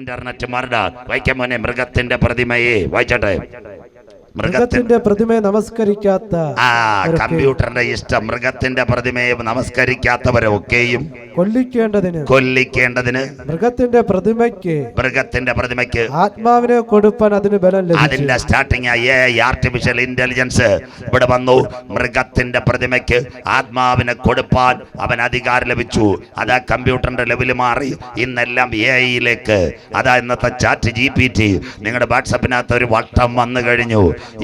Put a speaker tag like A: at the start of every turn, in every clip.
A: Internet murder. വായിക്കാൻ മോനെ, മൃഗത്തിന്റെ പ്രതിമയെ വായിച്ചട്ടെ.
B: മൃഗത്തിന്റെ പ്രതിമയെ നമസ്കരിക്കാത്ത
A: കമ്പ്യൂട്ടറിന്റെ ഇഷ്ടം. മൃഗത്തിന്റെ പ്രതിമയെ നമസ്കരിക്കാത്തവരെ ഒക്കെയും കൊല്ലിക്കേണ്ടതിന് മൃഗത്തിന്റെ പ്രതിമയ്ക്ക്
B: ആത്മാവിനെ കൊടുപ്പാൻ അതിന് ബലം ലഭിച്ചു.
A: അതിന്റെ സ്റ്റാർട്ടിങ് ആർട്ടിഫിഷ്യൽ ഇന്റലിജൻസ് ഇവിടെ വന്നു. മൃഗത്തിന്റെ പ്രതിമയ്ക്ക് ആത്മാവിനെ കൊടുപ്പാൻ അവൻ അധികാരം ലഭിച്ചു. അതാ കമ്പ്യൂട്ടറിന്റെ ലെവല് മാറി. ഇന്നെല്ലാം AI-യിലേക്ക്. അതാ ഇന്നത്തെ ചാറ്റ് GPT. നിങ്ങളുടെ വാട്സപ്പിനകത്ത് ഒരു വട്ടം വന്നു കഴിഞ്ഞു.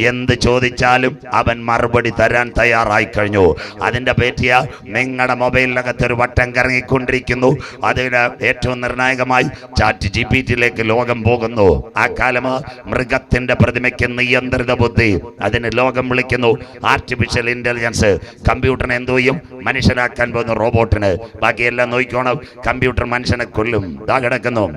A: എന്ത് ചോദിച്ചാലും അവൻ മറുപടി തരാൻ തയ്യാറായി കഴിഞ്ഞു. അതിന്റെ പറ്റിയ നിങ്ങളുടെ മൊബൈലിനകത്ത് ഒരു വട്ടം കറങ്ങിക്കൊണ്ടിരിക്കുന്നു. അതിന് ഏറ്റവും നിർണായകമായി ചാറ്റ് GPT-യിലേക്ക് ലോകം പോകുന്നു. ആ കാലം മൃഗത്തിന്റെ പ്രതിമയ്ക്ക് നിയന്ത്രിത ബുദ്ധി. അതിന് ലോകം വിളിക്കുന്നു ആർട്ടിഫിഷ്യൽ ഇന്റലിജൻസ്. കമ്പ്യൂട്ടറിനെ എന്തു ചെയ്യും? മനുഷ്യനാക്കാൻ പോകുന്ന റോബോട്ടിന്. ബാക്കിയെല്ലാം നോക്കിക്കോണം. കമ്പ്യൂട്ടർ മനുഷ്യനെ കൊല്ലും. ദാ കിടക്കുന്നു.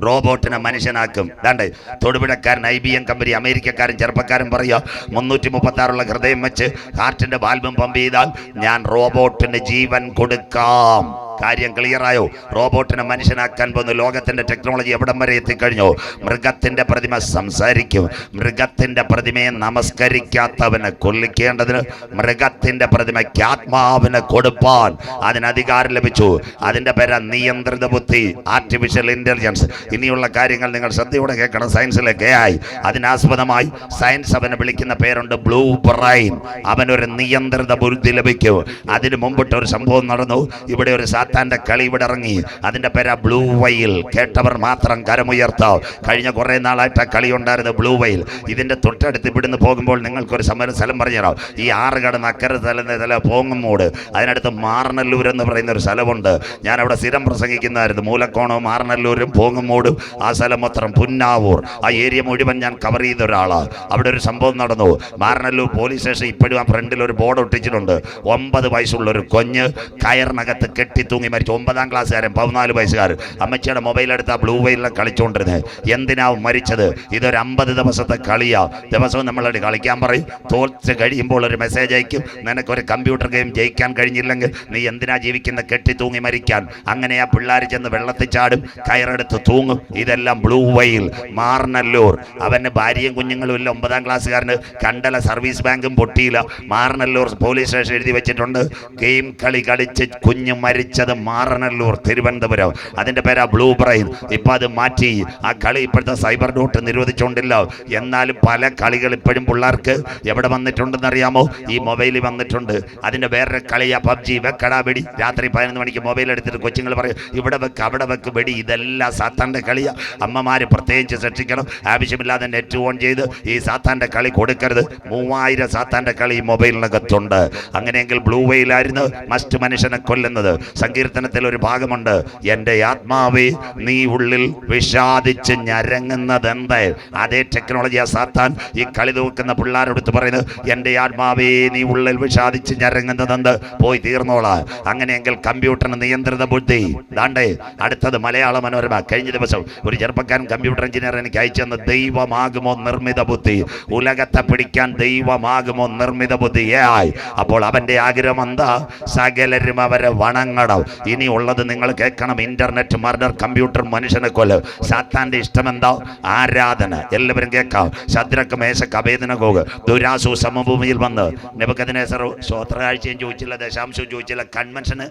A: റോബോട്ടിനെ മനുഷ്യനാക്കും. ദാണ്ട് തൊടുപുഴക്കാരൻ IBM കമ്പനി, അമേരിക്കക്കാരൻ ചെറുപ്പക്കാരൻ പറയുക, 336 ഹൃദയം വെച്ച് ഹാർട്ടിന്റെ വാൽവും പമ്പ് ചെയ്താൽ ഞാൻ റോബോട്ടിന് ജീവൻ കൊടുക്കാം. കാര്യം ക്ലിയറായോ? റോബോട്ടിനെ മനുഷ്യനാക്കാൻ പോകുന്ന ലോകത്തിന്റെ ടെക്നോളജി എവിടം വരെ എത്തിക്കഴിഞ്ഞു? മൃഗത്തിന്റെ പ്രതിമ സംസാരിക്കും. മൃഗത്തിന്റെ പ്രതിമയെ നമസ്കരിക്കാത്തവനെ കൊല്ലിക്കേണ്ടതിന് മൃഗത്തിന്റെ പ്രതിമയ്ക്ക് ആത്മാവിനെ കൊടുപ്പാൻ അതിന് അധികാരം ലഭിച്ചു. അതിന്റെ പേരാ നിയന്ത്രിത ബുദ്ധി, ആർട്ടിഫിഷ്യൽ ഇന്റലിജൻസ്. ഇനിയുള്ള കാര്യങ്ങൾ നിങ്ങൾ ശ്രദ്ധയോടെ കേൾക്കണം. സയൻസിലേക്ക് AI. അതിനാസ്പദമായി സയൻസ് അവനെ വിളിക്കുന്ന പേരുണ്ട് ബ്ലൂ ബ്രെയിൻ. അവനൊരു നിയന്ത്രിത ബുദ്ധി ലഭിക്കും. അതിന് മുമ്പിട്ട് ഒരു സംഭവം നടന്നു. ഇവിടെ ഒരു സാത്താന്റെ കളി ഇവിടെ ഇറങ്ങി. അതിന്റെ പേരാ ബ്ലൂ വൈൽ. കേട്ടവർ മാത്രം കരമുയർത്താം. കഴിഞ്ഞ കുറെ നാളായിട്ട് ആ കളി ഉണ്ടായിരുന്നു, ബ്ലൂ വൈൽ. ഇതിന്റെ തൊട്ടടുത്ത് ഇവിടുന്ന് പോകുമ്പോൾ നിങ്ങൾക്കൊരു സ്ഥലം പറഞ്ഞുതരാം. ഈ ആറുകടന്ന് അക്കരെ തല പോങ്ങുമൂട്, അതിനടുത്ത് മാറനല്ലൂർ എന്ന് പറയുന്ന ഒരു സ്ഥലമുണ്ട്. ഞാൻ അവിടെ സ്ഥിരം പ്രസംഗിക്കുന്നതായിരുന്നു. മൂലക്കോണവും മാറനല്ലൂരും പോങ്ങുമൂടും ആ സ്ഥലം മൊത്തം പുന്നാവൂർ, ആ ഏരിയ മുഴുവൻ ഞാൻ കവർ ചെയ്ത ഒരാളാണ്. അവിടെ ഒരു സംഭവം നടന്നു. മാറനല്ലൂർ പോലീസ് സ്റ്റേഷൻ ഇപ്പോഴും ആ ഫ്രണ്ടിൽ ഒരു ബോർഡ് ഒട്ടിച്ചിട്ടുണ്ട്. 9 വയസ്സുള്ള ഒരു കുഞ്ഞ് കയറിനകത്ത് കെട്ടി തൂങ്ങി മരിച്ചു. 9ാം ക്ലാസ്സുകാരൻ, 14 വയസ്സുകാരൻ. അമ്മച്ചിയുടെ മൊബൈലെടുത്ത് ആ ബ്ലൂ വെയിലിൽ കളിച്ചുകൊണ്ടിരുന്നത്. എന്തിനാ മരിച്ചത്? ഇതൊരു 50 ദിവസത്തെ കളിയാ. ദിവസവും നമ്മളോട് കളിക്കാൻ പറയും. തോൽച്ച് കഴിയുമ്പോൾ ഒരു മെസ്സേജ് അയക്കും, നിനക്കൊരു കമ്പ്യൂട്ടർ ഗെയിം ജയിക്കാൻ കഴിഞ്ഞില്ലെങ്കിൽ നീ എന്തിനാ ജീവിക്കുന്ന? കെട്ടി തൂങ്ങി മരിക്കാൻ. അങ്ങനെ ആ പിള്ളേർ ചെന്ന് വെള്ളത്തിൽ ചാടും, കയറെടുത്ത് തൂങ്ങും. ഇതെല്ലാം ബ്ലൂ വെയിൽ. മാറനല്ലൂർ. അവന് ഭാര്യയും കുഞ്ഞുങ്ങളും ഇല്ല. 9ാം ക്ലാസ്സുകാരന് കണ്ടല സർവീസ് ബാങ്കും പൊട്ടിയില്ല. മാറനല്ലൂർ പോലീസ് സ്റ്റേഷൻ എഴുതി വെച്ചിട്ടുണ്ട്, ഗെയിം കളി കളിച്ച് കുഞ്ഞ് മരിച്ചത് മാറനല്ലൂർ, തിരുവനന്തപുരം. അതിന്റെ പേരാ ബ്ലൂ ബ്രെയിൻ. ഇപ്പൊ അത് മാറ്റി. ആ കളി ഇപ്പോഴത്തെ സൈബർ ഡോട്ട് നിരോധിച്ചുകൊണ്ടില്ല. എന്നാലും പല കളികൾ ഇപ്പോഴും പിള്ളേർക്ക് എവിടെ വന്നിട്ടുണ്ടെന്ന് അറിയാമോ? ഈ മൊബൈലിൽ വന്നിട്ടുണ്ട്. അതിന്റെ വേറൊരു കളിയാ PUBG. വെക്കടാ വെടി. രാത്രി 11 മണിക്ക് മൊബൈൽ എടുത്തിട്ട് കൊച്ചുങ്ങൾ പറയും, ഇവിടെ വെക്ക് അവിടെ വെക്ക് വെടി. ഇതെല്ലാം സാത്താന്റെ കളിയാ. അമ്മമാര് പ്രത്യേകിച്ച് ശ്രദ്ധിക്കണം. ആവശ്യമില്ലാതെ നെറ്റ് ഓൺ ചെയ്ത് ഈ സാത്താന്റെ കളി കൊടുക്കരുത്. 3000 സാത്താന്റെ കളി ഈ മൊബൈലിനകത്തുണ്ട്. അങ്ങനെയെങ്കിൽ ബ്ലൂ വെയിലായിരുന്നു മസ്റ്റ് മനുഷ്യനെ കൊല്ലുന്നത്. സങ്കീർത്തനത്തിൽ ഒരു ഭാഗമുണ്ട്, എൻ്റെ ആത്മാവേ നീ ഉള്ളിൽ വിഷാദിച്ച് ഞരങ്ങുന്നത് എന്ത്? അതേ ടെക്നോളജിയാ സാത്താൻ ഈ കളി തൂക്കുന്ന പിള്ളേരോടുത്ത് പറയുന്നത്, എൻ്റെ ആത്മാവേ നീ ഉള്ളിൽ വിഷാദിച്ച് ഞരങ്ങുന്നത് എന്ത്? പോയി തീർന്നോളാ. അങ്ങനെയെങ്കിൽ കമ്പ്യൂട്ടറിന് നിയന്ത്രിത ബുദ്ധി. ദാണ്ടേ അടുത്തത് മലയാള മനോരമ. കഴിഞ്ഞ ദിവസം ഒരു ചെറുപ്പക്കാരൻ കമ്പ്യൂട്ടർ എഞ്ചിനീയർ എനിക്ക് അയച്ചെന്ന്, ദൈവമാകുമോ നിർമ്മിത ബുദ്ധി? ഉലകത്തെ പിടിക്കാൻ ദൈവമാകുമോ നിർമ്മിത ബുദ്ധി? അപ്പോൾ അവന്റെ ആഗ്രഹം എന്താ? സകലരും അവരെ വണങ്ങണം. ഇനി ഉള്ളത് നിങ്ങൾ കേൾക്കണം. ഇന്റർനെറ്റ് മർഡർ, കമ്പ്യൂട്ടർ മനുഷ്യനെ കൊല്ലും. സാത്താന്റെ ഇഷ്ടം എന്താ? ആരാധന. എല്ലാവരും കേൾക്കാം. ശദ്രക്ക്, മേശക്ക്, അബേദ്നെഗോഗ് ദുരാസു സമഭൂമിയിൽ വന്ന് നെബൂഖദ്നേസർ സ്വോത്രകാഴ്ചയും ചോദിച്ചില്ല, ദശാംശവും ചോദിച്ചില്ല, കൺവെൻഷന്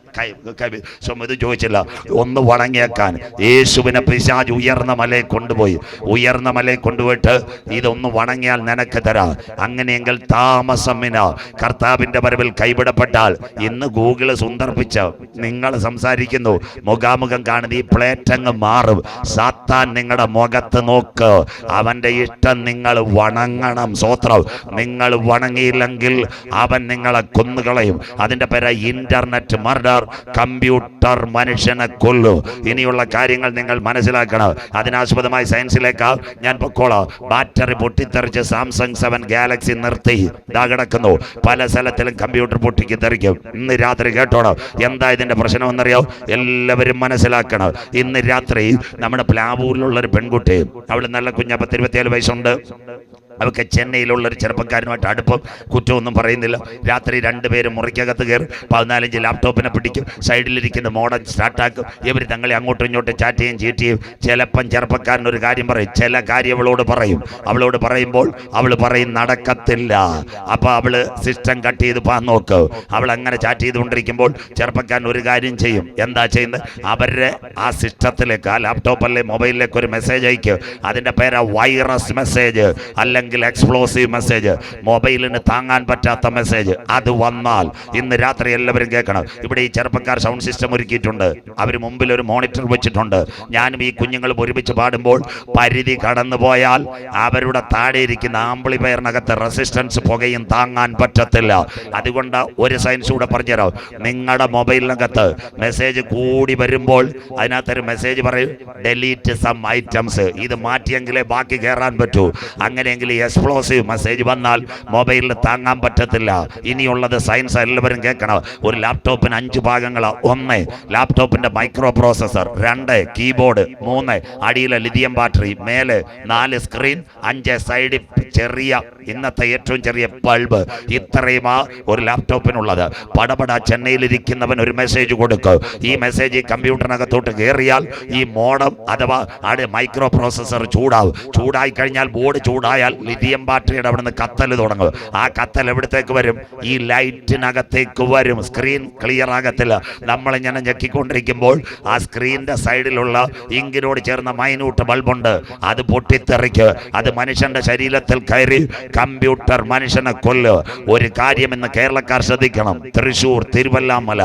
A: ഇത് ചോദിച്ചില്ല. ഒന്ന് വണങ്ങിയേക്കാൻ യേശുവിനെ പിശാച് ഉയർന്ന മലയെ കൊണ്ടുപോയി. ഉയർന്ന മലയെ കൊണ്ടുപോയിട്ട് ഇതൊന്ന് വണങ്ങിയാൽ നിനക്ക് തരാം. അങ്ങനെയെങ്കിൽ താമസമിന കർത്താവിന്റെ വരവിൽ കൈവിടപ്പെട്ടാൽ ഇന്ന് ഗൂഗിള് സുന്ദർപ്പിച്ച നിങ്ങൾ സംസാരിക്കുന്നു, മുഖാമുഖം കാണുന്ന ഈ പ്ലേറ്റ് അങ്ങ് മാറും. സാത്താൻ നിങ്ങളുടെ മുഖത്ത് നോക്ക്. അവന്റെ ഇഷ്ടം നിങ്ങൾ വണങ്ങണം. സ്വോത്രം. നിങ്ങൾ വണങ്ങിയില്ലെങ്കിൽ അവൻ നിങ്ങളെ കൊന്നുകളയും. അതിന്റെ പേര് ഇന്റർനെറ്റ് മർഡർ. കമ്പ്യൂട്ടർ മനുഷ്യനെ കൊല്ലു. ഇനിയുള്ള കാര്യങ്ങൾ നിങ്ങൾ മനസ്സിലാക്കണം. അതിനാസ്പദമായി സയൻസിലേക്ക് ഞാൻ പൊക്കോളാം. ബാറ്ററി പൊട്ടിത്തെറിച്ച് സാംസങ് 7 ഗാലക്സി നിർത്തി. ഇതാ കിടക്കുന്നു. പല സ്ഥലത്തിലും കമ്പ്യൂട്ടർ പൊട്ടിക്ക് തെറിക്കും. ഇന്ന് രാത്രി കേട്ടോണം. എന്താ ഇതിന്റെ പ്രശ്നം എന്നറിയാം? എല്ലാവരും മനസ്സിലാക്കണം. ഇന്ന് രാത്രി നമ്മുടെ പ്ലാവൂരിലുള്ള ഒരു പെൺകുട്ടി, അവൾ നല്ല കുഞ്ഞ, 27 വയസ്സുണ്ട്. അവർക്ക് ചെന്നൈയിലുള്ള ഒരു ചെറുപ്പക്കാരനുമായിട്ട് അടുപ്പം, കുറ്റമൊന്നും പറയുന്നില്ല. രാത്രി 2 പേര് മുറിക്കകത്ത് കയറി 14 ലാപ്ടോപ്പിനെ പിടിക്കും, സൈഡിലിരിക്കുന്ന മോഡൽ സ്റ്റാർട്ടാക്കും. ഇവർ തങ്ങളെ അങ്ങോട്ടും ഇങ്ങോട്ടും ചാറ്റ് ചെയ്യും, ചീറ്റ് ചെയ്യും. ചിലപ്പം ചെറുപ്പക്കാരൻ ഒരു കാര്യം പറയും, ചില കാര്യം അവളോട് പറയും. അവളോട് പറയുമ്പോൾ അവൾ പറയും നടക്കത്തില്ല. അപ്പോൾ അവള് സിസ്റ്റം കട്ട് ചെയ്ത് പാൻ നോക്ക്. അവൾ അങ്ങനെ ചാറ്റ് ചെയ്തുകൊണ്ടിരിക്കുമ്പോൾ ചെറുപ്പക്കാരൻ ഒരു കാര്യം ചെയ്യും. എന്താ ചെയ്യുന്നത്? അവരുടെ ആ സിസ്റ്റത്തിലേക്ക്, ആ ലാപ്ടോപ്പല്ലേ മൊബൈലിലേക്ക് ഒരു മെസ്സേജ് അയക്കും. അതിൻ്റെ പേരാ വൈറസ് മെസ്സേജ്, അല്ലെങ്കിൽ എക്സ്പ്ലോസീവ് മെസ്സേജ്, മൊബൈലിന് താങ്ങാൻ പറ്റാത്ത മെസ്സേജ്. അത് വന്നാൽ ഇന്ന് രാത്രി എല്ലാവരും കേൾക്കണം. ഇവിടെ ഈ ചെറുപ്പക്കാർ സൗണ്ട് സിസ്റ്റം ഒരുക്കിയിട്ടുണ്ട്. അവർ മുമ്പിൽ ഒരു മോണിറ്റർ വെച്ചിട്ടുണ്ട്. ഞാനും ഈ കുഞ്ഞുങ്ങളും ഒരുമിച്ച് പാടുമ്പോൾ പരിധി കടന്നു പോയാൽ അവരുടെ താഴെ ഇരിക്കുന്ന ആംപ്ലിഫയറിനകത്ത് റെസിസ്റ്റൻസ് പുകയും താങ്ങാൻ പറ്റത്തില്ല. അതുകൊണ്ട് ഒരു സയൻസ് കൂടെ പറഞ്ഞുതരാം. നിങ്ങളുടെ മൊബൈലിനകത്ത് മെസ്സേജ് കൂടി വരുമ്പോൾ അതിനകത്തൊരു മെസ്സേജ് പറയും, ഡെലീറ്റ് സം ഐറ്റംസ്. ഇത് മാറ്റിയെങ്കിലേ ബാക്കി കയറാൻ പറ്റൂ. അങ്ങനെയെങ്കിൽ എക്സ്പ്ലോസീവ് മെസ്സേജ് വന്നാൽ മൊബൈലിൽ താങ്ങാൻ പറ്റത്തില്ല. ഇനിയുള്ളത് സയൻസ്, എല്ലാവരും കേൾക്കണം. ഒരു ലാപ്ടോപ്പിന് 5 ഭാഗങ്ങളാണ്. 1 ലാപ്ടോപ്പിന്റെ മൈക്രോ പ്രോസസർ, 2 കീബോർഡ്, 3 അടിയിലെ ലിഥിയം ബാറ്ററി, മേലെ 4 സ്ക്രീൻ, 5 സൈഡിൽ ചെറിയ, ഇന്നത്തെ ഏറ്റവും ചെറിയ ബൾബ്. ഇത്രയുമാ ഒരു ലാപ്ടോപ്പിനുള്ളത്. പടപട ചെന്നൈയിലിരിക്കുന്നവൻ ഒരു മെസ്സേജ് കൊടുക്കും. ഈ മെസ്സേജ് ഈ കമ്പ്യൂട്ടറിനകത്തോട്ട് കയറിയാൽ ഈ മോഡം അഥവാ മൈക്രോ പ്രോസസർ ചൂടാവും. ചൂടായി കഴിഞ്ഞാൽ, ബോർഡ് ചൂടായാൽ ലിഥിയം ബാറ്ററിയുടെ അവിടെ നിന്ന് കത്തൽ തുടങ്ങും. ആ കത്തൽ എവിടത്തേക്ക് വരും? ഈ ലൈറ്റിനകത്തേക്ക് വരും. സ്ക്രീൻ ക്ലിയർ ആകത്തില്ല. നമ്മളിങ്ങനെ ഞെക്കിക്കൊണ്ടിരിക്കുമ്പോൾ ആ സ്ക്രീനിന്റെ സൈഡിലുള്ള ഇങ്കിനോട് ചേർന്ന മൈന്യൂട്ട് ബൾബുണ്ട്, അത് പൊട്ടിത്തെറിക്ക്. അത് മനുഷ്യന്റെ ശരീരത്തിൽ കയറി കമ്പ്യൂട്ടർ മനുഷ്യനെ കൊല്ല്. ഒരു കാര്യം ഇന്ന് കേരളക്കാർ ശ്രദ്ധിക്കണം. തൃശ്ശൂർ തിരുവല്ലാമല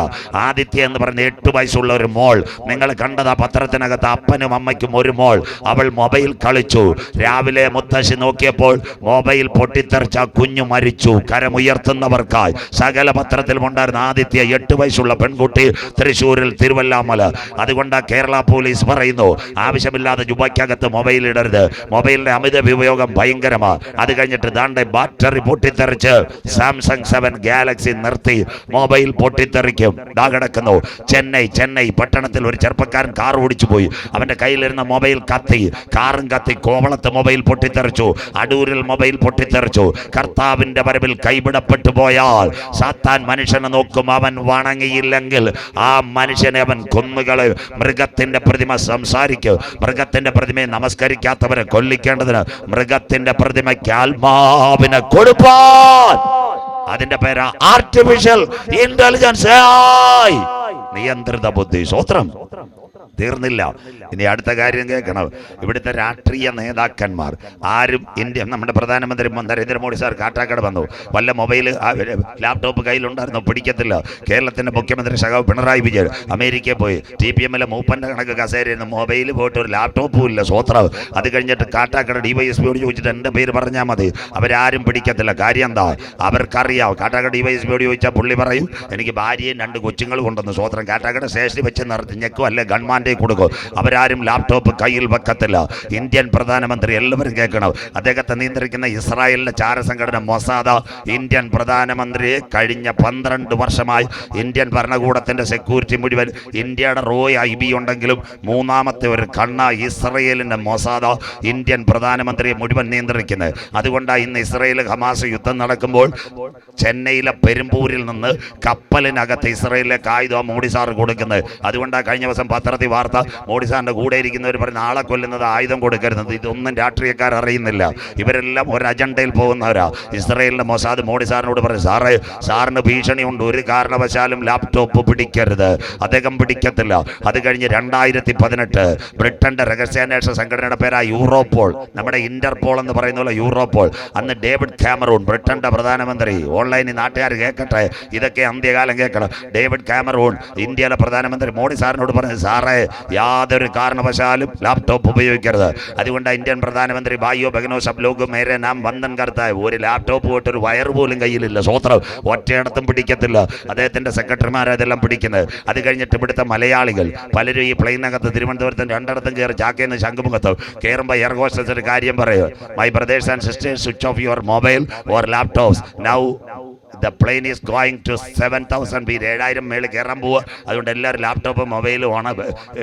A: ആദിത്യ എന്ന് പറഞ്ഞ 8 വയസ്സുള്ള ഒരു മോൾ, നിങ്ങൾ കണ്ടതാ പത്രത്തിനകത്ത്. അപ്പനും അമ്മയ്ക്കും ഒരു മോൾ, അവൾ മൊബൈൽ കളിച്ചു. രാവിലെ മുത്തശ്ശി നോക്കിയപ്പോൾ മൊബൈൽ പൊട്ടിത്തെറിച്ച കുഞ്ഞു മരിച്ചു. കരമുയർത്തുന്നവർക്കായി സകല പത്രത്തിലും ഉണ്ടായിരുന്ന ആദിത്യ, 8 വയസ്സുള്ള പെൺകുട്ടി, തൃശ്ശൂരിൽ തിരുവല്ലാമല. അതുകൊണ്ട് കേരള പോലീസ് പറയുന്നു, ആവശ്യമില്ലാതെ ജുബയ്ക്കകത്ത് മൊബൈൽ ഇടരുത്. മൊബൈലിന്റെ അമിത ഉപയോഗം ഭയങ്കരമാണ്. അത് കഴിഞ്ഞിട്ട് ദാണ്ടെ ബാറ്ററി പൊട്ടിത്തെറിച്ച് സാംസങ് 7 ഗാലക്സി നിർത്തി. മൊബൈൽ പൊട്ടിത്തെറിക്കും. ദാ കിടക്കുന്നു ചെന്നൈ പട്ടണത്തിൽ ഒരു ചെറുപ്പക്കാരൻ കാർ ഓടിച്ചു പോയി. അവന്റെ കയ്യിലിരുന്ന മൊബൈൽ കത്തി, കാറും കത്തി. കോവളത്ത് മൊബൈൽ പൊട്ടിത്തെറിച്ചു, അടൂരിൽ മൊബൈൽ പൊട്ടിത്തെറിച്ചു. കർത്താവിന്റെ വരവിൽ കൈവിടപ്പെട്ടു പോയാൽ സാത്താൻ മനുഷ്യനെ നോക്കും. അവൻ വണങ്ങിയില്ലെങ്കിൽ ആ മനുഷ്യനെ അവൻ കൊന്നുകളെ. മൃഗത്തിന്റെ പ്രതിമ സംസാരിക്കും. മൃഗത്തിന്റെ പ്രതിമയെ നമസ്കരിക്കാത്തവരെ കൊല്ലിക്കേണ്ടതിന് മൃഗത്തിന്റെ പ്രതിമയ്ക്ക് ആത്മാവിനെ കൊടുപ്പാൻ. അതിന്റെ പേരാ ആർട്ടിഫിഷ്യൽ ഇന്റലിജൻസ്, നിയന്ത്രിത ബുദ്ധി. സ്വത്രം തീർന്നില്ല. ഇനി അടുത്ത കാര്യം കേൾക്കണം. ഇവിടുത്തെ രാഷ്ട്രീയ നേതാക്കന്മാർ ആരും, നമ്മുടെ പ്രധാനമന്ത്രി നരേന്ദ്രമോദി സാർ കാട്ടാക്കട വന്നു. വല്ല മൊബൈൽ ലാപ്ടോപ്പ് കയ്യിലുണ്ടായിരുന്നു, പിടിക്കത്തില്ല. കേരളത്തിന്റെ മുഖ്യമന്ത്രി സഖാവ് പിണറായി വിജയൻ അമേരിക്കയിൽ പോയി. TPM മൂപ്പന്റെ കണക്ക് കസേരയിരുന്നു, മൊബൈൽ പോയിട്ട് ഒരു ലാപ്ടോപ്പും ഇല്ല. സ്വത്രം. അത് കഴിഞ്ഞിട്ട് കാട്ടാക്കട DYSPയോട് ചോദിച്ചിട്ട് എൻ്റെ പേര് പറഞ്ഞാൽ മതി, അവരാരും പിടിക്കത്തില്ല. കാര്യം എന്താ? അവർക്കറിയാം. കാട്ടാക്കട DYSPയോട് ചോദിച്ചാൽ പുള്ളി പറയും, എനിക്ക് ഭാര്യയും 2 കൊച്ചുങ്ങളും കൊണ്ടുവന്നു. സ്വത്രം. കാട്ടാക്കട സ്റ്റേഷനിൽ വെച്ച് നിർത്തി ഞെക്കും, അല്ലെ ഗൺമാൻ കൊടുക്കും. അവരാരും ലാപ്ടോപ്പ് കയ്യിൽ വെക്കത്തില്ല. ഇന്ത്യൻ പ്രധാനമന്ത്രി, എല്ലാവരും കേൾക്കണം, അദ്ദേഹത്തെ നിയന്ത്രിക്കുന്ന ഇസ്രായേലിന്റെ ചാരസംഘടന മൊസാദ് ഇന്ത്യൻ പ്രധാനമന്ത്രിയെ കഴിഞ്ഞ 12 വർഷമായി ഇന്ത്യൻ ഭരണകൂടത്തിന്റെ സെക്യൂരിറ്റി മുഴുവൻ, ഇന്ത്യയുടെ റോയ് IB ഉണ്ടെങ്കിലും 3ാമത്തെ ഒരു കണ്ണ ഇസ്രായേലിന്റെ മൊസാദ് ഇന്ത്യൻ പ്രധാനമന്ത്രിയെ മുഴുവൻ നിയന്ത്രിക്കുന്നത്. അതുകൊണ്ടാണ് ഇന്ന് ഇസ്രായേൽ ഹമാസ് യുദ്ധം നടക്കുമ്പോൾ ചെന്നൈയിലെ പെരുമ്പൂരിൽ നിന്ന് കപ്പലിനകത്ത് ഇസ്രായേലിലേക്ക് ആയുധം മോഡി സാർ കൊടുക്കുന്നത്. അതുകൊണ്ടാണ് കഴിഞ്ഞ ദിവസം പത്രത്തിൽ വാർത്ത, മോഡി സാറിന്റെ കൂടെ ഇരിക്കുന്നവർ പറഞ്ഞ് ആളെ കൊല്ലുന്നത് ആയുധം കൊടുക്കരുത്. ഇതൊന്നും രാഷ്ട്രീയക്കാർ അറിയുന്നില്ല. ഇവരെല്ലാം ഒരു അജണ്ടയിൽ പോകുന്നവരാ. ഇസ്രായേലിന്റെ മൊസാദ് മോഡി സാറിനോട് പറഞ്ഞു, സാറിന് ഭീഷണിയുണ്ട്, ഒരു കാരണവശാലും ലാപ്ടോപ്പ് പിടിക്കരുത്. അദ്ദേഹം പിടിക്കത്തില്ല. അത് കഴിഞ്ഞ് 2018 ബ്രിട്ടന്റെ രഹസ്യാന്വേഷണ സംഘടനയുടെ പേരാ യൂറോപോൾ, നമ്മുടെ ഇന്റർപോൾ എന്ന് പറയുന്ന പോലെ യൂറോപോൾ. അന്ന് ഡേവിഡ് കാമറൂൺ, ബ്രിട്ടന്റെ പ്രധാനമന്ത്രി, ഓൺലൈനിൽ നാട്ടുകാർ കേൾക്കട്ടെ, ഇതൊക്കെ അന്ത്യകാലം കേൾക്കണം. ഡേവിഡ് കാമറൂൺ ഇന്ത്യയിലെ പ്രധാനമന്ത്രി മോഡി സാറിനോട് പറഞ്ഞു, സാറേ യാതൊരു കാരണവശാലും ലാപ്ടോപ്പ് ഉപയോഗിക്കരുത്. അതുകൊണ്ട് ഇന്ത്യൻ പ്രധാനമന്ത്രി ഭായിയോ ബഹനോ സബ് ലോഗ് മേരെ നാം വന്ദൻ കർത്തായ, ഒരു ലാപ്ടോപ്പ് പോയിട്ട് ഒരു വയർ പോലും കയ്യിലില്ല. സ്വത്രം. ഒറ്റയിടത്തും പിടിക്കത്തില്ല. അദ്ദേഹത്തിന്റെ സെക്രട്ടറിമാരതെല്ലാം പിടിക്കുന്നത്. അത് കഴിഞ്ഞിട്ട് ഇവിടുത്തെ മലയാളികൾ പലരും ഈ പ്ലെയിനകത്ത് തിരുവനന്തപുരത്തും 2 കയറി ചാക്കയെന്ന് ശംഖുമുഖത്തും കയറുമ്പോൾ എയർ ഹോസ്റ്റസ് ഒരു കാര്യം പറയും, my brothers and sisters, switch off your mobile or laptops now the plane is going to 7,000 feet, 7,000 മേളിൽ കയറാൻ പോവുക. അതുകൊണ്ട് എല്ലാവരും ലാപ്ടോപ്പും മൊബൈലും ആണ്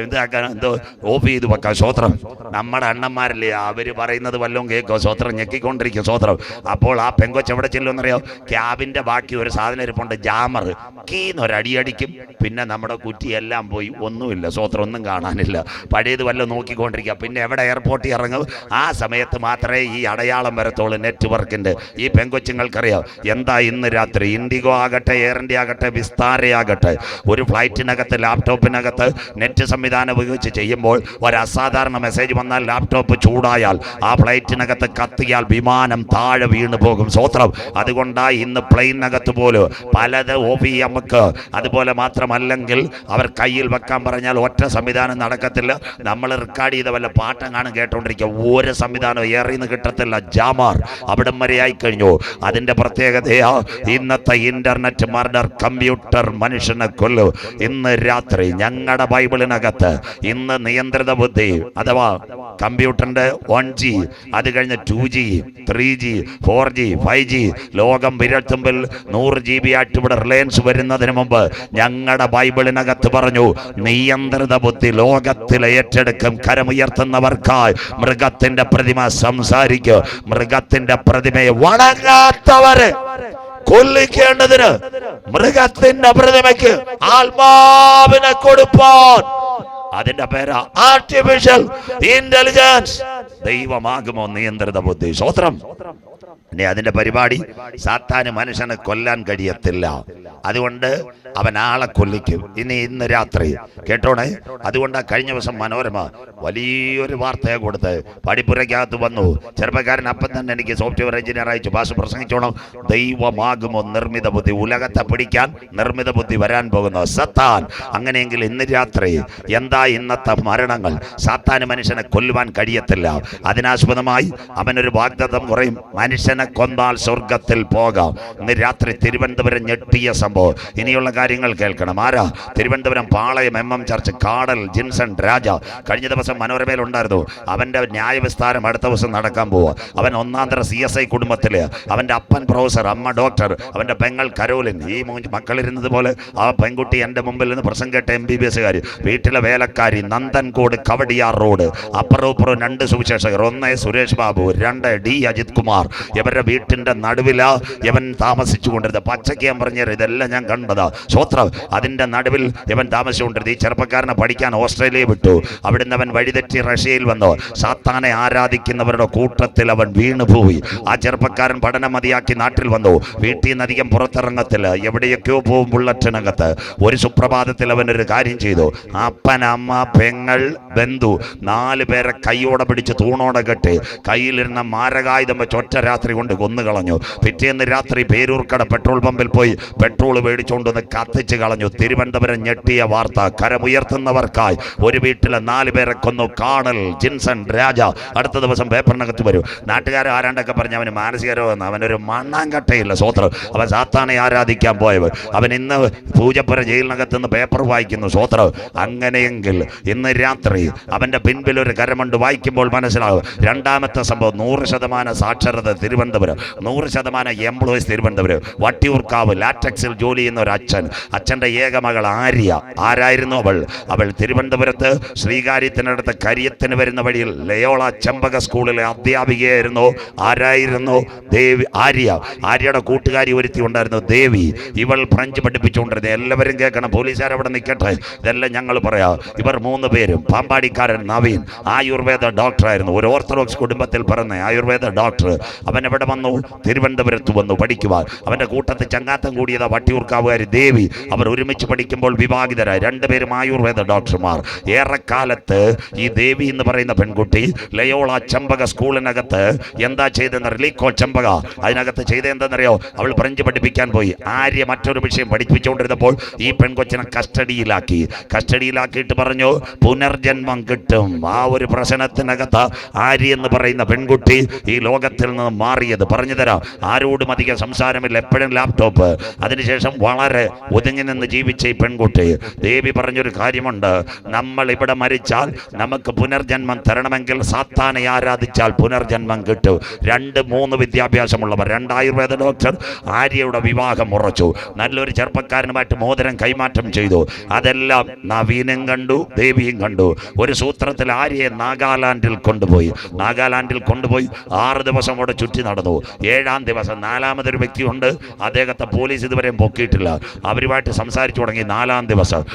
A: ഇതാക്കാൻ എന്തോ ഓഫ് ചെയ്ത് വെക്കാം. സ്വോത്രം. നമ്മുടെ അണ്ണന്മാരല്ലേ, അവർ പറയുന്നത് വല്ലതും കേൾക്കോ? സ്വോത്രം. ഞെക്കിക്കൊണ്ടിരിക്കും. സ്വോത്രം. അപ്പോൾ ആ പെങ്കൊച്ച് എവിടെ ചെല്ലുമെന്നറിയോ? ക്യാബിൻ്റെ ബാക്കി ഒരു സാധനം ഇരിപ്പുണ്ട്, ജാമർ. കീന്നൊരടിയടിക്കും, പിന്നെ നമ്മുടെ കുറ്റിയെല്ലാം പോയി, ഒന്നുമില്ല. സ്വോത്രം. ഒന്നും കാണാനില്ല. പഴയത് വല്ലതും നോക്കിക്കൊണ്ടിരിക്കുക. പിന്നെ എവിടെ എയർപോർട്ടിൽ ഇറങ്ങും? ആ സമയത്ത് മാത്രമേ ഈ അടയാളം വരത്തുള്ളൂ നെറ്റ്വർക്കിൻ്റെ. ഈ പെങ്കൊച്ചുങ്ങൾക്കറിയാം എന്താ ഇന്ന് രാത്രി. ഇൻഡിഗോ ആകട്ടെ, എയർ ഇന്ത്യ ആകട്ടെ, വിസ്താരയാകട്ടെ, ഒരു ഫ്ലൈറ്റിനകത്ത് ലാപ്ടോപ്പിനകത്ത് നെറ്റ് സംവിധാനം ഉപയോഗിച്ച് ചെയ്യുമ്പോൾ ഒരു അസാധാരണ മെസ്സേജ് വന്നാൽ, ലാപ്ടോപ്പ് ചൂടായാൽ, ആ ഫ്ലൈറ്റിനകത്ത് കത്തിയാൽ വിമാനം താഴെ വീണു പോകും. സ്വോത്രം. അതുകൊണ്ടാണ് ഇന്ന് പ്ലെയിനകത്ത് പോലും പലത് നമുക്ക്. അതുപോലെ മാത്രമല്ലെങ്കിൽ അവർ കയ്യിൽ വെക്കാൻ പറഞ്ഞാൽ ഒറ്റ സംവിധാനം നടക്കത്തില്ല. നമ്മൾ റെക്കോർഡ് ചെയ്ത വല്ല പാട്ടം കാണും കേട്ടോണ്ടിരിക്കുക, ഒരു സംവിധാനം ഏറിന്ന് കിട്ടത്തില്ല. ജാമാർ അവിടം വരെ ആയിക്കഴിഞ്ഞു. അതിന്റെ പ്രത്യേകതയാ ഇന്നത്തെ ഇന്റർനെറ്റ് മർഡർ. കമ്പ്യൂട്ടർ മനുഷ്യനെ കൊല്ലു. ഇന്ന് രാത്രി ഞങ്ങളുടെ ബൈബിളിനകത്ത് ഇന്ന് നിയന്ത്രിത ബുദ്ധി അഥവാ കമ്പ്യൂട്ടറിന്റെ 1G, അത് കഴിഞ്ഞ് 2G, 3G, 4G, 5G, ലോകം വിരൽത്തുമ്പിൽ 100 GB ആയിട്ട് ഇവിടെ റിലയൻസ് വരുന്നതിന് മുമ്പ് ഞങ്ങളുടെ ബൈബിളിനകത്ത് പറഞ്ഞു, നിയന്ത്രിത ബുദ്ധി ലോകത്തിൽ ഏറ്റെടുക്കും. കരമുയർത്തുന്നവർക്കായി മൃഗത്തിന്റെ പ്രതിമ സംസാരിക്കും. മൃഗത്തിന്റെ പ്രതിമയെ വണങ്ങാത്തവര് കൊല്ലിക്കേണ്ടതിന് മൃഗത്തിന്റെ പ്രതിമയ്ക്ക് ആത്മാവിനെ കൊടുപ്പാൻ. അതിന്റെ പേരാ ആർട്ടിഫിഷ്യൽ ഇന്റലിജൻസ്. ദൈവമാകുമോ നിയന്ത്രിത ബുദ്ധി? സ്വോത്രം. ഇനി അതിന്റെ പരിപാടി, സാത്താന് മനുഷ്യനെ കൊല്ലാൻ കഴിയത്തില്ല. അതുകൊണ്ട് അവൻ ആളെ കൊല്ലിക്കും. ഇന്ന് രാത്രി കേട്ടോണേ. അതുകൊണ്ട് കഴിഞ്ഞ ദിവസം മനോരമ വലിയൊരു വാർത്തയെ കൊടുത്ത് പടിപ്പുരയ്ക്കകത്ത് വന്നു. ചെറുപ്പക്കാരൻ അപ്പം തന്നെ എനിക്ക് സോഫ്റ്റ്വെയർ എഞ്ചിനീയർ അയച്ചു, ഭാഷ പ്രസംഗിച്ചോണം. ദൈവമാകുമോ നിർമ്മിത ബുദ്ധി? ഉലകത്തെ പിടിക്കാൻ നിർമ്മിത ബുദ്ധി വരാൻ പോകുന്നു സത്താൻ. അങ്ങനെയെങ്കിൽ ഇന്ന് രാത്രി എന്താ ഇന്നത്തെ മരണങ്ങൾ? സാത്താന് മനുഷ്യനെ കൊല്ലുവാൻ കഴിയത്തില്ല. അതിനാസ്പദമായി അവനൊരു വാഗ്ദത്തം കുറയും, മനുഷ്യനെ കൊന്നാൽ സ്വർഗത്തിൽ പോകാം. ഇന്ന് രാത്രി തിരുവനന്തപുരം ഞെട്ടിയ സംഭവം. ഇനിയുള്ള കാര്യങ്ങൾ കേൾക്കണം. ആരാ? തിരുവനന്തപുരം പാളയം MM ചർച്ച് കാടൽ ജിൻസൺ രാജ കഴിഞ്ഞ ദിവസം മനോരമയിൽ ഉണ്ടായിരുന്നു. അവന്റെ ന്യായവിസ്താരം അടുത്ത ദിവസം നടക്കാൻ പോവുക. അവൻ ഒന്നാന്തര CSI കുടുംബത്തില്. അവന്റെ അപ്പൻ പ്രൊഫസർ, അമ്മ ഡോക്ടർ, അവന്റെ പെങ്ങൾ കരോലിൻ. ഈ മക്കളിരുന്നത് പോലെ ആ പെൺകുട്ടി എൻ്റെ മുമ്പിൽ നിന്ന് പ്രസംഗം കേട്ട MBBS കാരി, വീട്ടിലെ വേലക്കാരി, നന്ദൻകോട് കവടിയാർ റോഡ്. അപ്പുറവും 2 സുവിശേഷകർ, 1 സുരേഷ് ബാബു, 2 D അജിത് കുമാർ. ഇവരുടെ വീട്ടിന്റെ നടുവിലാ ഇവൻ താമസിച്ചു കൊണ്ടിരുന്നത്. പച്ചയ്ക്ക് ഞാൻ പറഞ്ഞത് ഇതെല്ലാം ഞാൻ കണ്ടതാ. സ്വോത്രം. അതിന്റെ നടുവിൽ ഇവൻ താമസിച്ചുകൊണ്ടിരുന്നത്. ഈ ചെറുപ്പക്കാരനെ പഠിക്കാൻ ഓസ്ട്രേലിയ വിട്ടു. അവിടുന്ന് അവൻ വഴിതെറ്റി റഷ്യയിൽ വന്നു. സാത്താനെ ആരാധിക്കുന്നവരുടെ കൂട്ടത്തിൽ അവൻ വീണുപോയി. ആ ചെറുപ്പക്കാരൻ പഠനം മതിയാക്കി നാട്ടിൽ വന്നു. വീട്ടിൽ നിന്ന് അധികം പുറത്തിറങ്ങത്തില്ല. എവിടെയൊക്കെയോ പോവും ബുള്ളറ്റിനകത്ത്. ഒരു സുപ്രഭാതത്തിൽ അവനൊരു കാര്യം ചെയ്തു. അപ്പൻ, അമ്മ, പെങ്ങൾ, ബന്ധു 4 പേരെ കൈയോടെ പിടിച്ച് തൂണോടെ കെട്ടി കയ്യിലിരുന്ന മാരകായുധം വെച്ച് ഒറ്റ രാത്രി കൊണ്ട് കൊന്നുകളഞ്ഞു. പിറ്റേന്ന് രാത്രി പേരൂർക്കട പെട്രോൾ പമ്പിൽ പോയി പെട്രോൾ മേടിച്ചുകൊണ്ടൊന്ന് കത്തിച്ച് കളഞ്ഞു. തിരുവനന്തപുരം ഞെട്ടിയ വാർത്ത. കരമുയർത്തുന്നവർക്കായി ഒരു വീട്ടിലെ 4 പേരെ കൊന്നു. കാടൽ ജിൻസൺ രാജ. അടുത്ത ദിവസം പേപ്പറിനകത്ത് വരും. നാട്ടുകാർ ആരാണ്ടൊക്കെ പറഞ്ഞ് അവന് മാനസികരോഗം, അവനൊരു മണ്ണാങ്കട്ടയില്ല. സ്വോത്രം. അവൻ സാത്താനെ ആരാധിക്കാൻ പോയവർ. അവൻ ഇന്ന് പൂജപ്പുര ജയിലിനകത്ത് നിന്ന് പേപ്പർ വായിക്കുന്നു. സ്വോത്രം. അങ്ങനെയെങ്കിൽ ഇന്ന് രാത്രി അവന്റെ പിൻപിൽ ഒരു കരമുണ്ട്. വായിക്കുമ്പോൾ മനസ്സിലാകും. രണ്ടാമത്തെ സംഭവം, 100% സാക്ഷരത തിരുവനന്തപുരം, 100% എംപ്ലോയീസ് തിരുവനന്തപുരം. വട്ടിയൂർക്കാവ് ലാറ്റക്സിൽ ജോലി ചെയ്യുന്ന ഒരു അച്ഛൻ. അച്ഛൻ്റെ ഏക മകൾ ആര്യ. ആരായിരുന്നു അവൾ? അവൾ തിരുവനന്തപുരത്ത് ശ്രീകാര്യത്തിനടുത്ത് കരിയത്തിന് വരുന്ന വഴിയിൽ ലയോള ചെമ്പക സ്കൂളിലെ അധ്യാപികയായിരുന്നു. ആരായിരുന്നു? ദേവി. ആര്യ. ആര്യയുടെ കൂട്ടുകാരി ഒരുത്തി ഉണ്ടായിരുന്നു, ദേവി. ഇവൾ ഫ്രഞ്ച് പഠിപ്പിച്ചുകൊണ്ടിരുന്നത്. എല്ലാവരും കേൾക്കണം, പോലീസുകാർ അവിടെ നിൽക്കട്ടെ, ഇതെല്ലാം ഞങ്ങൾ പറയാം. ഇവർ 3 പേരും. പാമ്പാടിക്കാരൻ നവീൻ ആയുർവേദ ഡോക്ടറായിരുന്നു. ഒരു ഓർത്തഡോക്സ് കുടുംബത്തിൽ പറഞ്ഞ ആയുർവേദ ഡോക്ടർ. അവൻ എവിടെ വന്നു? തിരുവനന്തപുരത്ത് വന്നു പഠിക്കുവാൻ. അവന്റെ കൂട്ടത്തിൽ ചങ്ങാത്തം കൂടിയതാ വട്ടിയൂർക്കാവുകാരി ദേവി. അവർ ഒരുമിച്ച് പഠിക്കുമ്പോൾ വിവാഹിതരായി. 2 പേരും ആയുർവേദ ഡോക്ടർമാർ. ഏറെക്കാലത്ത് ഈ ദേവി എന്ന് പറയുന്ന പെൺകുട്ടി ലയോള ചെമ്പക സ്കൂളിനകത്ത് എന്താ ചെയ്തെന്ന്? റിലീക്കോ ചെമ്പക. അതിനകത്ത് ചെയ്തെന്തെന്നറിയോ? അവൾ ഫ്രഞ്ച് പഠിപ്പിക്കാൻ പോയി. ആര്യ മറ്റൊരു വിഷയം പഠിപ്പിച്ചുകൊണ്ടിരുന്നപ്പോൾ ഈ പെൺകൊച്ചിനെ കസ്റ്റഡിയിലാക്കിയിട്ട് പറഞ്ഞു പുനർജന്മം കിട്ടും. ആ ഒരു പ്രശ്നത്തിനകത്ത് ആര്യ എന്ന് പറയുന്ന പെൺകുട്ടി ഈ ലോകത്തിൽ നിന്ന് മാറിയത് പറഞ്ഞു തരാം. ആരോടും അധികം സംസാരമില്ല, എപ്പോഴും ലാപ്ടോപ്പ്. അതിനുശേഷം വളരെ ഒതുങ്ങി നിന്ന് ജീവിച്ച ഈ പെൺകുട്ടി ദേവി പറഞ്ഞൊരു കാര്യമുണ്ട്, നമ്മൾ ഇവിടെ മരിച്ചാൽ നമുക്ക് പുനർജന്മം തരണമെങ്കിൽ സാത്താനെ ആരാധിച്ചാൽ പുനർജന്മം കിട്ടും. 2-3 വിദ്യാഭ്യാസമുള്ളവർ, 2 ആയുർവേദ ഡോക്ടർ ആര്യയുടെ വിവാഹം ഉറച്ചു. നല്ലൊരു ചെറുപ്പക്കാരനുമായിട്ട് മോതിരം കൈമാറ്റം ചെയ്തു. അതെല്ലാം നവീനും കണ്ടു, ദേവിയും കണ്ടു. ഒരു സൂത്രത്തിൽ ആര്യയെ നാഗാലാൻഡിൽ കൊണ്ടുപോയി 6 ദിവസം അവിടെ ചുറ്റി നടന്നു. 7-ാം ദിവസം 4-മതൊരു വ്യക്തിയുണ്ട്, അദ്ദേഹത്തെ പോലീസ് ഇതുവരെയും പൊക്കിയിട്ടില്ല. അവരുമായിട്ട് സംസാരിച്ചു തുടങ്ങി. 4-ാം